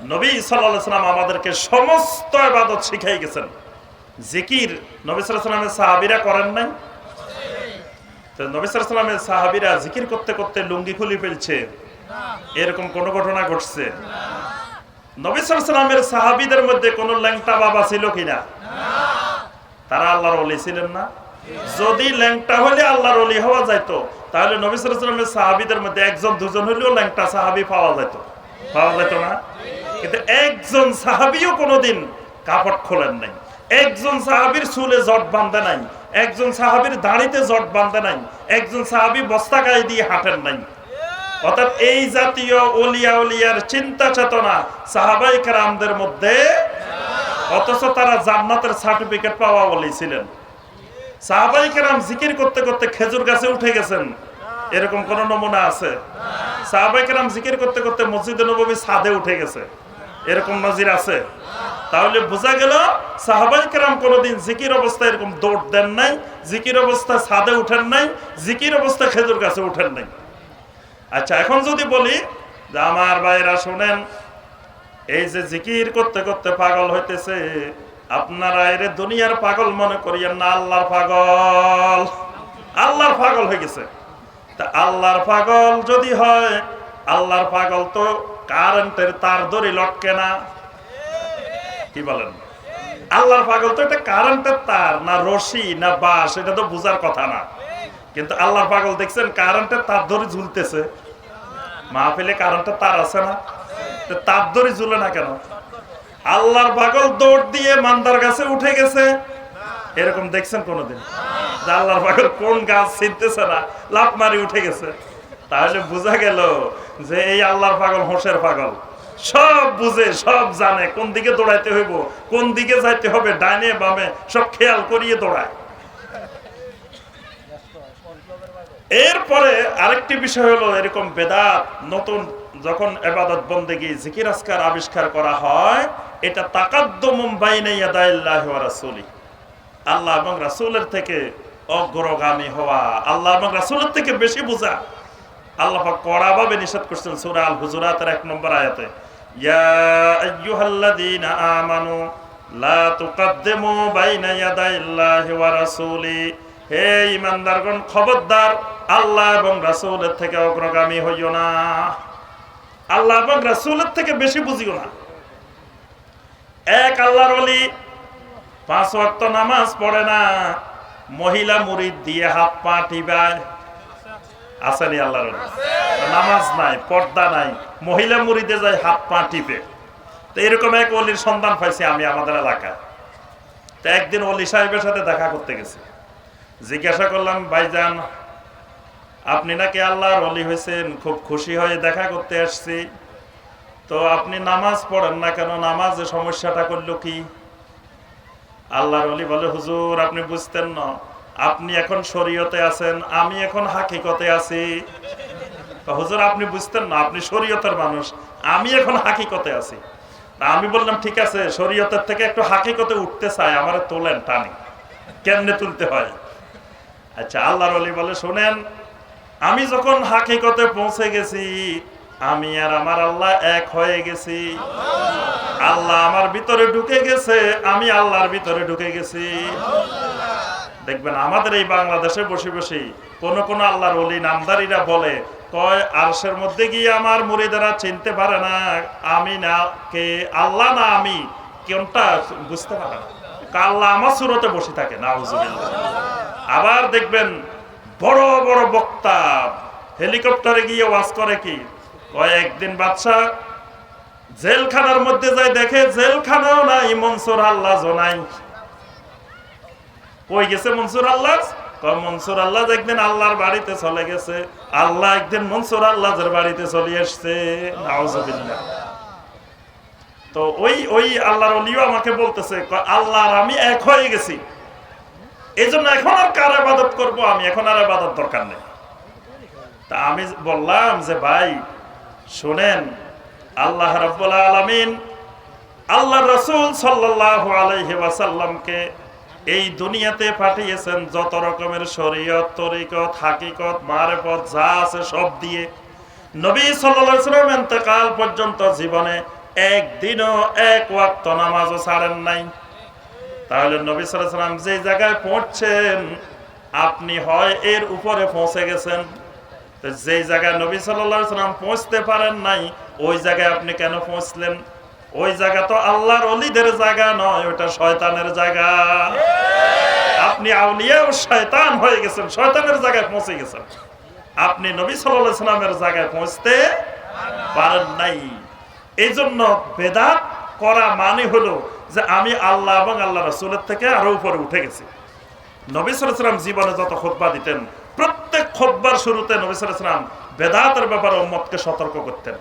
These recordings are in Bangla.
নবী সাল্লাল্লাহু আলাইহি ওয়াসাল্লাম আমাদেরকে সমস্ত ইবাদত শিখিয়ে গেছেন। জিকির নবী সাল্লাল্লাহু আলাইহি ওয়াসাল্লামের সাহাবীরা করেন নাই? তো নবী সাল্লাল্লাহু আলাইহি ওয়াসাল্লামের সাহাবীরা জিকির করতে করতে লুঙ্গি খুলে ফেলছে, এরকম কোন ঘটনা ঘটছে? নবী সাল্লাল্লাহু আলাইহি ওয়াসাল্লামের সাহাবীদের মধ্যে কোন ল্যাংটা বাবা ছিল কিনা? তারা আল্লাহর ওলি ছিলেন না? যদি ল্যাংটা হলে আল্লাহর ওলি হওয়া যাইতো, তাহলে নবী সাল্লাল্লাহু আলাইহি ওয়াসাল্লামের সাহাবীদের মধ্যে একজন দুজন হলেও ল্যাংটা সাহাবী পাওয়া যেত না? কিন্তু একজন সাহাবীও কোনোদিন কাপড় খোলেন নাই, একজন সাহাবীর চুলে জট বাঁধে নাই, একজন সাহাবীর দাড়িতে জট বাঁধে নাই, একজন সাহাবী বস্তা গায়ে দিয়ে হাঁটেন নাই। অর্থাৎ এই জাতীয় ওলিয়া উলিয়ার চিন্তা চেতনা সাহাবায়ে কেরামদের মধ্যে, অথচ তারা জান্নাতের সার্টিফিকেট পাওয়া ওলি ছিলেন। সাহাবায়ে কেরাম জিকির করতে করতে খেজুর গাছে উঠে গেছেন, এরকম কোন নমুনা আছে? সাহাবায়ে কেরাম জিকির করতে করতে মসজিদে নববী ছাদে উঠে গেছে, এরকম নজির আছে? তাহলে বোঝা গেল সাহাবায়ে কেরাম কোনদিন জিকির অবস্থায় এরকম দৌড় দেন নাই, জিকির অবস্থায় ছাদে উঠেন নাই, জিকির অবস্থায় খেজুর গাছে উঠেন নাই। আচ্ছা, এখন যদি বলি যে আমার ভাইরা শুনেন, এই যে জিকির করতে করতে পাগল হইতেছে, আপনারা এর দুনিয়ার পাগল মনে করিয়েন না, আল্লাহর পাগল। আল্লাহর পাগল হয়ে গেছে। তা আল্লাহর পাগল যদি হয়, আল্লাহর পাগল তো কারেন্টের তার দড়ি লটকে না, কি বলেন? আল্লাহর পাগল তো এটা কারেন্টের তার না, রশি না বাঁশ, এটা তো বোঝার কথা না। কিন্তু আল্লাহর পাগল দেখছেন কারেন্টের তার দড়ি ঝুলতেছে। মাহফিলে কারেন্টের তার আছে না? তার দড়ি ঝুলে না কেন? আল্লাহর পাগল দৌড় দিয়ে মান্দার গাছে উঠে গেছে, এরকম দেখছেন কোনদিন? আল্লাহর পাগল কোন গাছ ছিঁড়তেছে না, লাফ মারি উঠে গেছে। তাহলে বোঝা গেল যে এই আল্লাহর পাগল হোশের পাগল, সব বুঝে সব জানে, কোন দিকে দৌড়াইতে হইব, কোন দিকে যাইতে হবে, ডাইনে বামে সব খেয়াল করিয়ে দৌড়ায়। এরপরে আরেকটি বিষয় হলো, এরকম বেদাত নতুন যখন ইবাদত বন্দেগী জিকির আজকার আবিষ্কার করা হয়, এটা তাকাদ্দুমুম বাইনা ইয়াদাইল্লাহি ওয়া রাসূলি, আল্লাহ এবং রাসূলের থেকে অগ্রগামী হওয়া, আল্লাহ এবং রাসূলের থেকে বেশি বোঝা। আল্লাহ পাক কড়াভাবে নিষেধ করছেন সূরা আল হুজুরাতের 1 নম্বর আয়াতে, ইয়া আইয়ুহাল্লাযীনা আমানু লা তুকাদ্দিমু বাইনা ইয়াদাইল্লাহি ওয়া রাসূলি, হে ঈমানদারগণ খবরদার, আল্লাহ এবং রাসূলের থেকে অগ্রগামী হইও না, আল্লাহ এবং রাসূলের থেকে বেশি বুঝিও না। এক আল্লাহর ওলি 5 ওয়াক্ত নামাজ পড়ে না, মহিলা মুরিদ দিয়ে হাত পা টিপায়, আসেনি আল্লাহর ওলি? নামাজ নাই, পর্দা নাই, মহিলা মুরিদে যায় হাত পা টিপে। তো এরকম এক ওলির সন্ধান পাইছি আমি আমাদের এলাকায়। তো একদিন ওলি সাহেবের সাথে দেখা করতে গেছি, জিজ্ঞাসা করলাম, ভাইজান আপনি নাকি আল্লাহর ওলি হয়েছেন, খুব খুশি হয়ে দেখা করতে আসছি, তো আপনি নামাজ পড়েন না কেন, নামাজে সমস্যাটা করলো কি? আল্লাহর ওলি বলে, হুজুর আপনি বুঝতেন না, আপনি এখন শরীয়তে আছেন, আমি এখন হাকিকতে আছি। হুজুর আপনি বুঝতেন না, আপনি শরীয়তের মানুষ, আমি এখন হাকিকতে আছি। আমি বললাম ঠিক আছে, শরীয়তের থেকে একটু হাকিকতে উঠতে চাই, আমারে তোলেন টানি, কেমনে তুলতে হয়? আচ্ছা, আল্লাহর ওলি বলে, শোনেন, আমি যখন হাকিকতে পৌঁছে গেছি, আমি আর আমার আল্লাহ এক হয়ে গেছি, আল্লাহ আমার ভিতরে ঢুকে গেছে, আমি আল্লাহর ভিতরে ঢুকে গেছি। দেখবেন আমাদের এই বাংলাদেশে বসে বসে কোন কোন আল্লাহর ওলি নামদারিরা বলে, কয় আরশের মধ্যে গিয়ে আমার মুরিদেরা চিনতে পারে না আমি না কে, আল্লাহ না আমি, কোনটা বুঝতে পারে না, আল্লাহ আমার সুরতে বসে থাকে, নাউজুবিল্লাহ। আবার দেখবেন বড় বড় বক্তা হেলিকপ্টারে গিয়ে ওয়াজ করে কি, কয়েকদিন বাদশাহ জেলখানার মধ্যে যায়, দেখে জেলখানাও নাই, মনসুর আল্লাহ জোনাই। কই গেছে মনসুর আল্লাহ? মনসুর আল্লাহ একদিন আল্লাহর বাড়িতে চলে গেছে, আল্লাহ একদিন মনসুর আল্লাহর বাড়িতে চলে আসছে, নাউজুবিল্লাহ। তো ওই আল্লাহর ওলিও আমাকে বলতেছে, আল্লাহর আমি এক হয়ে গেছি, এই জন্য এখন আর কার ইবাদত করব, আমি এখন আর ইবাদত দরকার নেই। তা আমি বললাম যে ভাই শুনেন, আল্লাহ রাব্বুল আলামিন আল্লাহর রাসূল সাল্লাল্লাহু আলাইহি ওয়াসাল্লামকে এই দুনিয়াতে পাঠিয়েছেন যত রকমের শরীয়ত, তরিকত, হাকিকত, মারিফত যা আছে সব দিয়ে। নবী সাল্লাল্লাহু আলাইহি ওয়াসাল্লাম ইন্তেকাল পর্যন্ত জীবনে একদিনও এক ওয়াক্ত নামাজও ছাড়েন নাই। তাহলে নবী সাল্লাল্লাহু আলাইহি ওয়াসাল্লাম যে জায়গায় পৌঁছছেন আপনি হয় এর উপরে পৌঁছে গেছেন। তো যেই জায়গায় নবী সাল্লাল্লাহু আলাইহি ওয়াসাল্লাম পৌঁছতে পারেন নাই ওই জায়গায় আপনি কেন পৌঁছলেন? ওই জায়গা তো আল্লাহর ওলিদের জায়গা নয়, ওটা শয়তানের জায়গা। আপনি আউলিয়া ও শয়তান হয়ে গেছেন, শয়তানের জায়গায় পৌঁছে গেছেন। আপনি নবী সাল্লাল্লাহু আলাইহি ওয়াসাল্লামের জায়গায় পৌঁছতে পারেন নাই। এই জন্য বেদাত করা মানে হলো যে আমি আল্লাহ এবং আল্লাহ রাসূলের থেকে আরো উপরে উঠে গেছি। নবী সাল্লাল্লাহু আলাইহি ওয়াসাল্লাম জীবনে যত খুতবা দিতেন প্রত্যেক খুতবার শুরুতে নবী সাল্লাল্লাহু আলাইহি ওয়াসাল্লাম বেদাতের ব্যাপারে উম্মতকে সতর্ক করতেন।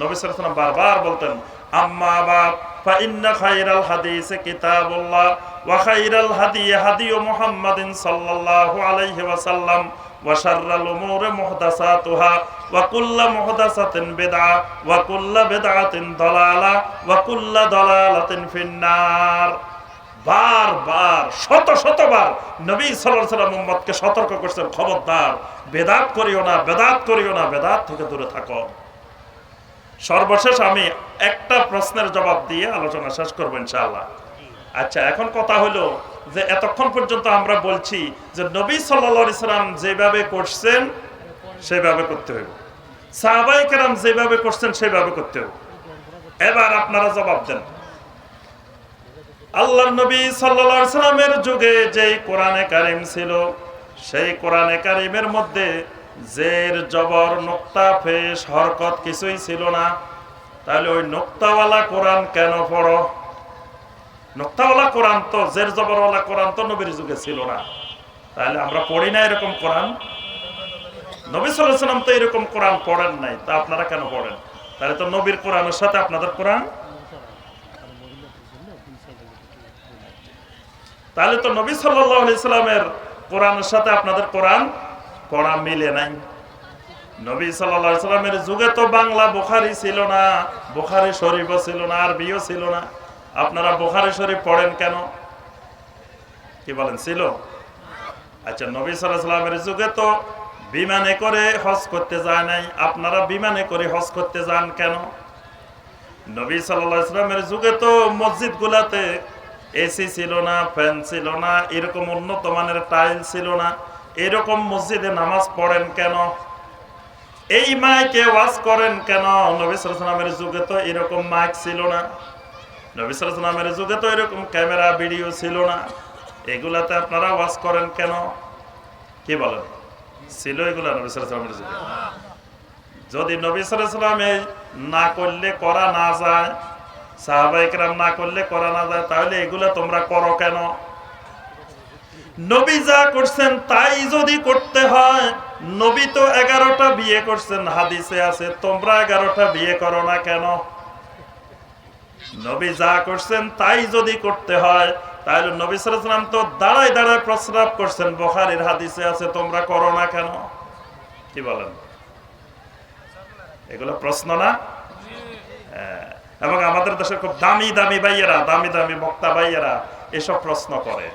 নবী সাল্লাল্লাহু আলাইহি ওয়াসাল্লাম বারবার বলতেন, আম্মা বাদ ফা ইন্না খায়রাল হাদিসে কিতাবুল্লাহ ওয়া খায়রাল হাদি হাদি মুহাম্মাদিন সাল্লাল্লাহু আলাইহি ওয়াসাল্লাম ওয়া শাররাল উমুরি মুহদাসাতুহা ওয়া কুল্লু মুহদাসাতিন বিদআ ওয়া কুল্লু বিদআতিন দালালা ওয়া কুল্লু দালালাতিন ফিন্নার। বারবার শতবার নবী সাল্লাল্লাহু আলাইহি ওয়াসাল্লাম উম্মতকে সতর্ক করছেন, খবরদার বেদাত করিও না, বেদাত করিও না, বেদাত থেকে দূরে থাকো। সর্বশেষ আমি একটা প্রশ্নের জবাব দিয়ে আলোচনা শেষ করবো ইনশাআল্লাহ। আচ্ছা, এখন কথা হলো যে এতক্ষণ পর্যন্ত আমরা বলছি যে নবী সাল্লাল্লাহু আলাইহি ওয়াসাল্লাম যেভাবে করছেন সেভাবে করতে হবে, সাহাবায়ে কেরাম যেভাবে করছেন সেভাবে করতে হবে। এবার আপনারা জবাব দেন, আল্লাহর নবী সাল্লাল্লাহু আলাইহি ওয়াসাল্লামের যুগে যেই কোরআনে কারীম ছিল সেই কোরআনে কারীমের মধ্যে জের জবর নুক্তা পেশ হরকত কিছুই ছিল না। তাহলে ওই নুক্তাওয়ালা কোরআন কেন পড়ো? নুক্তাওয়ালা কোরআন তো, জের জবরওয়ালা কোরআন তো নবীর যুগে ছিল না। তাহলে আমরা পড়ি না এরকম কোরআন? নবী সাল্লাল্লাহু আলাইহি ওয়াসাল্লাম তো এরকম কোরআন পড়েন নাই, তা আপনারা কেন পড়েন? তাহলে তো নবীর কোরআনের সাথে আপনাদের কোরআন, তাহলে তো নবী সাল্লাল্লাহু আলাইহি ওয়াসাল্লামের কোরআনের সাথে আপনাদের কোরআন পড়া মিলে নাই। নবী সাল্লাল্লাহু আলাইহি ওয়াসাল্লামের যুগে তো বাংলা বুখারী ছিল না, বুখারী শরীফও ছিল না, আরবিও ছিল না। আপনারা বুখারী শরীফ পড়েন কেন? কি বলেন, ছিল? আচ্ছা, নবী সাল্লাল্লাহু আলাইহি ওয়াসাল্লামের যুগে তো বিমানে করে হজ করতে যায় নাই, আপনারা বিমানে করে হজ করতে যান কেন? নবী সাল্লাল্লাহু আলাইহি ওয়াসাল্লামের যুগে তো মসজিদগুলোতে এসি ছিল না, ফ্যান ছিল না, এরকম উন্নত মানের টাইল ছিল না, এরকম মসজিদে নামাজ পড়েন কেন? এই মাইকে ওয়াজ করেন কেন? নবী সাল্লাল্লাহু আলাইহি ওয়াসাল্লামের যুগে তো এরকম মাইক ছিল না, নবী সাল্লাল্লাহু আলাইহি ওয়াসাল্লামের যুগে তো এরকম ক্যামেরা ভিডিও ছিল না, এগুলাতে আপনারা ওয়াজ করেন কেন? কি বলেন, ছিল এগুলা নবী সাল্লাল্লাহু আলাইহি ওয়াসাল্লামের যুগে? যদি নবী সাল্লাল্লাহু আলাইহি ওয়াসাল্লামে না করলে করা না যায়, সাহাবায়ে কেরাম না করলে করা না যায়, তাহলে এগুলা তোমরা করো কেন? নবী যা করছেন তাই যদি করতে হয়, নবী তো 11টা বিয়ে করছেন, হাদিসে আছে, তোমরা 11টা বিয়ে করো না কেন? নবী যা করছেন তাই যদি করতে হয়, তাহলে নবী সাল্লাল্লাহু আলাইহি ওয়াসাল্লাম তো দাঁড়ায় দাঁড়ায় প্রস্রাব করছেন, বুখারীর হাদিসে আছে, তোমরা করো না কেন? কি বলেন, এগুলো প্রশ্ন না? এবং আমাদের দেশের খুব দামি দামি ভাইয়েরা, দামি দামি বক্তা ভাইয়েরা এসব প্রশ্ন করে,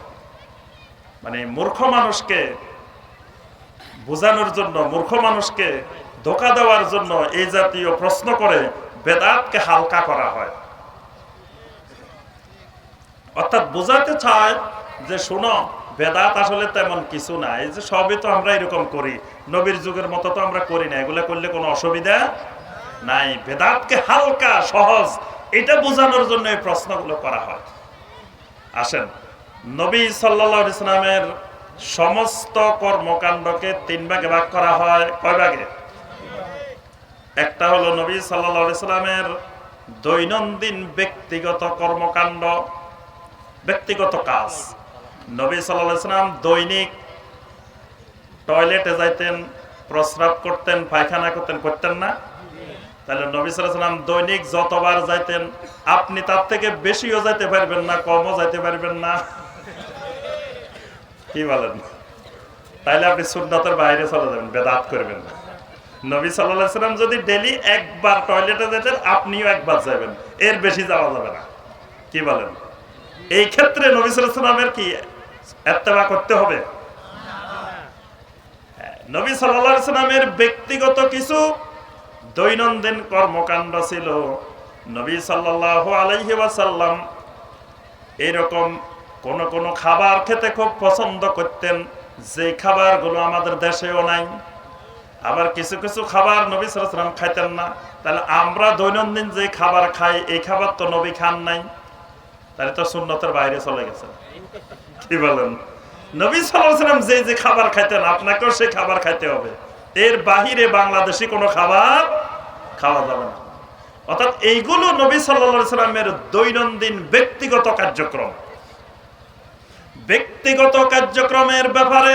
মানে মূর্খ মানুষকে বোঝানোর জন্য, মূর্খ মানুষকে ধোঁকা দেওয়ার জন্য এই জাতীয় প্রশ্ন করে বেদাতকে হালকা করা হয়। অর্থাৎ বোঝাতে চায় যে শোনো, বেদাত আসলে তেমন কিছু না, এই যে সবই তো আমরা এরকম করি, নবীর যুগের মতো তো আমরা করি না, এগুলা করলে কোনো অসুবিধা নাই, বেদাতকে হালকা সহজ এটা বোঝানোর জন্য এই প্রশ্নগুলো করা হয়। আসেন, নবী সাল্লাল্লাহু আলাইহি ওয়াসাল্লামের সমস্ত কর্মকাণ্ডকে 3 ভাগে ভাগ করা হয়। কয় ভাগে? একটা হলো নবী সাল্লাল্লাহু আলাইহি ওয়াসাল্লামের দৈনন্দিন ব্যক্তিগত কর্মকাণ্ড, ব্যক্তিগত কাজ। নবী সাল্লাল্লাহু আলাইহি ওয়াসাল্লাম দৈনিক টয়লেটে যাইতেন, প্রস্রাব করতেন, পায়খানা করতেন, করতেন না? তাহলে নবী সাল্লাল্লাহু আলাইহি ওয়াসাল্লাম দৈনিক যতবার যাইতেন, আপনি তার থেকে বেশিও যাইতে পারবেন না, কমও যাইতে পারবেন না। কি বলেন? তাইলে আপনি সুন্নতের বাইরে চলে যাবেন, বেদাত করবেন না। নবী সাল্লাল্লাহু আলাইহি ওয়াসাল্লাম যদি ডেইলি একবার টয়লেটে যেতেন, আপনিও একবার যাবেন, এর বেশি যাওয়া যাবে না। কি বলেন? এই ক্ষেত্রে নবী সাল্লাল্লাহু আলাইহি ওয়াসাল্লামের কি ইত্তেবা করতে হবে? নবী সাল্লাল্লাহু আলাইহি ওয়াসাল্লামের ব্যক্তিগত কিছু দৈনন্দিন কর্মকাণ্ড ছিল, নবী সাল্লাল্লাহু আলাইহি ওয়াসাল্লাম এরকম কোন কোন খাবার খেতে খুব পছন্দ করতেন, যে খাবারগুলো আমাদের দেশেও নাই। আবার কিছু কিছু খাবার নবী সাল্লাল্লাহু আলাইহি ওয়াসাল্লাম খাইতেন না। তাহলে আমরা দৈনন্দিন যে খাবার খাই, এই খাবার তো নবী খান নাই, তাহলে তো সুন্নতের বাইরে চলে গেছে। কি বলেন? নবী সাল্লাল্লাহু আলাইহি ওয়াসাল্লাম যে যে খাবার খাইতেন, আপনাকেও সেই খাবার খাইতে হবে। এর বাহিরে বাংলাদেশি কোনো খাবার খাওয়া যাবে না। অর্থাৎ এইগুলো নবী সাল্লাল্লাহু আলাইহি ওয়াসাল্লামের দৈনন্দিন ব্যক্তিগত কার্যক্রম। ব্যক্তিগত কার্যক্রমের ব্যাপারে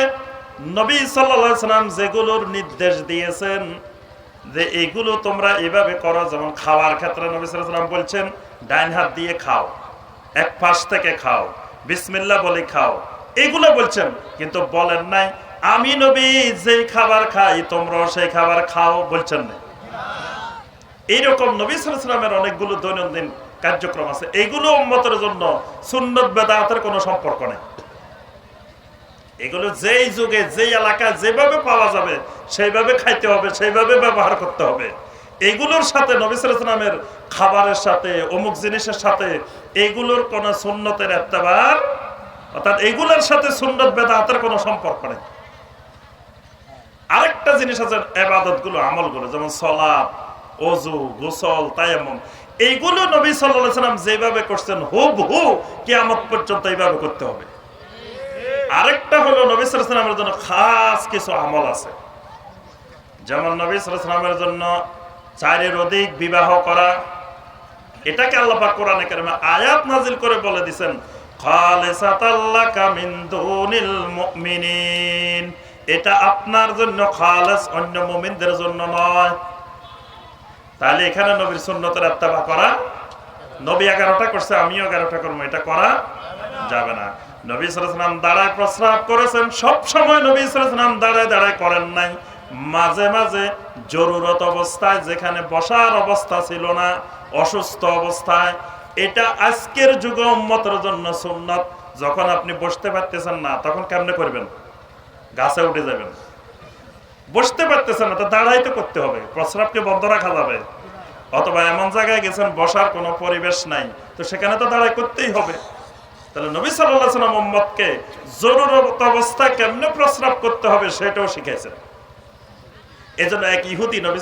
নবী সাল্লাল্লাহু আলাইহি ওয়াসাল্লাম যেগুলোর নির্দেশ দিয়েছেন যে এইগুলো তোমরা এইভাবে করো, যেমন খাওয়ার ক্ষেত্রে নবী সাল্লাল্লাহু আলাইহি ওয়াসাল্লাম বলছেন ডাইন হাত দিয়ে খাও, এক পাশ থেকে খাও, বিসমিল্লাহ বলে খাও, এগুলো বলছেন। কিন্তু বলেন নাই আমি নবী যে খাবার খাই তোমরাও সেই খাবার খাও, বলছেন না। এইরকম নবী সাল্লাল্লাহু আলাইহি ওয়াসাল্লামের অনেকগুলো দৈনন্দিন কার্যক্রম আছে, এগুলো উম্মতের জন্য সুন্নত বেদাতের কোনো সম্পর্ক নেই। এগুলো যেই যুগে যেই এলাকায় যেভাবে পাওয়া যাবে সেইভাবে খাইতে হবে, সেইভাবে ব্যবহার করতে হবে। এগুলোর সাথে নবী সাল্লাল্লাহু আলাইহি ওয়াসাল্লামের খাবারের সাথে অমুক জিনিসের সাথে এগুলোর কোন সুন্নতের ইত্তেবার, অর্থাৎ এগুলোর সাথে সুন্নত বেদাতের কোনো সম্পর্ক নেই। আরেকটা জিনিস আছে ইবাদতগুলো, আমলগুলো, যেমন সালাত, ওযু, গোসল, তায়াম্মুম, এইগুলো নবী সাল্লাল্লাহু আলাইহি ওয়াসাল্লাম যেভাবে করছেন হুবহু কিয়ামত পর্যন্ত এইভাবে করতে হবে। আরেকটা হলো নবী সাল্লাল্লাহু আলাইহি ওয়াসাল্লামের জন্য খাস কিছু আমল আছে, যেমন নবী সাল্লাল্লাহু আলাইহি ওয়াসাল্লামের জন্য 4-এর অধিক বিবাহ করা। এটাকে আল্লাহ পাক কোরআনে কারিমে আয়াত নাযিল করে বলে দিবেন খালিসাতাল লাকা মিন দুনিল মুমিনিন, এটা আপনার জন্য খালেস, অন্য মুমিনদের জন্য নয়। তাহলে এখানে নবীর সুন্নতের ইত্তেবা করা, নবী 11টা করছে আমিও 11টা করব, এটা করা যাবে না। নবী সাল্লাল্লাহু আলাইহি ওয়াসাল্লাম দাঁড়ায় প্রস্রাব করেছেন, সব সময় নবী সাল্লাল্লাহু আলাইহি ওয়াসাল্লাম দাঁড়ায় দাঁড়ায় করেন নাই। মাঝে মাঝে জরুরত অবস্থায়, যেখানে বসার অবস্থা ছিল না, অসুস্থ অবস্থায়, এটা আজকের যুগে উম্মতের জন্য সুন্নাত। যখন আপনি বসতে পারতেছেন না তখন কেমনে করবেন? গাছে উঠে যাবেন। বসতে পারতেছেন না তো দাঁড়াইতে করতে হবে, প্রস্রাবকে বন্ধ রাখা যাবে। অথবা এমন জায়গায় গেছেন বসার কোনো পরিবেশ নাই, তো সেখানে তো দাঁড়াই করতেই হবে। তাহলে নবী সাল্লাল্লাহু আলাইহি ওয়াসাল্লাম উম্মতকে জরুরত অবস্থায় কেমনে প্রস্রাব করতে হবে সেটাও শিখাইছেন। এজন্য এক ইহুদি নবী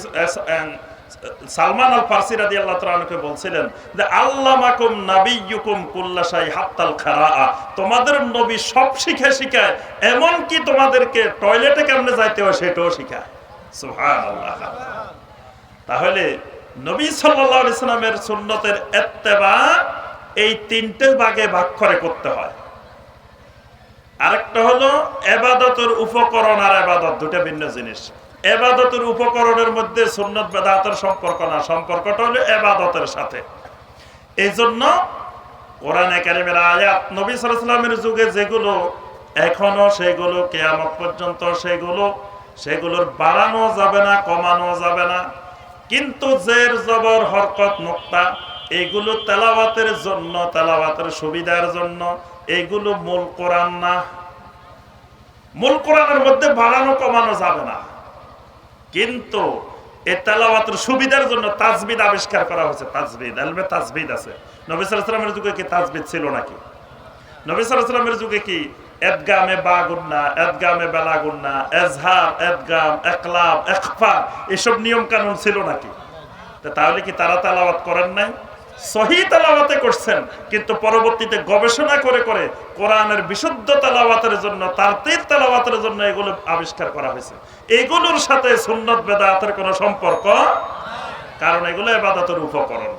সালমান আল ফারসি রাদিয়াল্লাহু তাআলা আনহু বলছিলেন যে আল্লামাকুম নাবিয়্যুকুম কুল্লা শাই হাত্তাল খারাআ, তোমাদের নবী সব শিখায়, এমন কি তোমাদেরকে টয়লেটে কেমনে যাইতে হয় সেটাও শিখায়। সুবহানাল্লাহ। তাহলে নবী সাল্লাল্লাহু আলাইহি ওয়াসাল্লামের সুন্নতের ইত্তেবা এই 3টে ভাগে ভাগ করে করতে হয়। আরেকটা হলো ইবাদতের উপকরণ আর ইবাদত, দুটো ভিন্ন জিনিস। ইবাদতের উপকরণের মধ্যে সুন্নত বেদাতের সম্পর্ক না, সম্পর্কটা হলো ইবাদতের সাথে। এইজন্য কোরআনে কারীমের আয়াত নবী সাল্লাল্লাহু আলাইহি ওয়াসাল্লামের যুগে যেগুলো এখনো, সেগুলো কিয়ামত পর্যন্ত সেগুলোর বাড়ানো যাবে না, কমানো যাবে না। কিন্তু জের জবর হরকত নুক্তা এগুলো তেলাওয়াতের জন্য, তেলাওয়াতের সুবিধার জন্য, এগুলো মূল কোরআন না। মূল কোরআনের মধ্যে বাড়ানো কমানো যাবে না, কিন্তু এই তেলাওয়াতের সুবিধার জন্য তাজবিদ আবিষ্কার করা হয়েছে। তাজবিদ, ইলমে তাজবিদ আছে। নবী সাল্লাল্লাহু আলাইহি ওয়াসাল্লামের যুগে কি তাজবিদ ছিল নাকি? নবী সাল্লাল্লাহু আলাইহি ওয়াসাল্লামের যুগে কি এদগামে বা গুন্না, এদগামে বেলা গুন্না, এজহার, এদগাম, ইকলাব, ইখফা এসব নিয়ম কানুন ছিল নাকি? তাহলে কি তারা তেলাওয়াত করেন নাই? সহিহ তেলাওয়াতে করছেন, কিন্তু পরবর্তীতে গবেষণা করে করে কোরআনের বিশুদ্ধ তেলাওয়াতের জন্য, তারতিল তেলাওয়াতের জন্য এগুলো আবিষ্কার করা হয়েছে। এগুলোর সাথে সুন্নত বেদাতের কোনো সম্পর্ক, কারণ এগুলো ইবাদতের উপকরণ।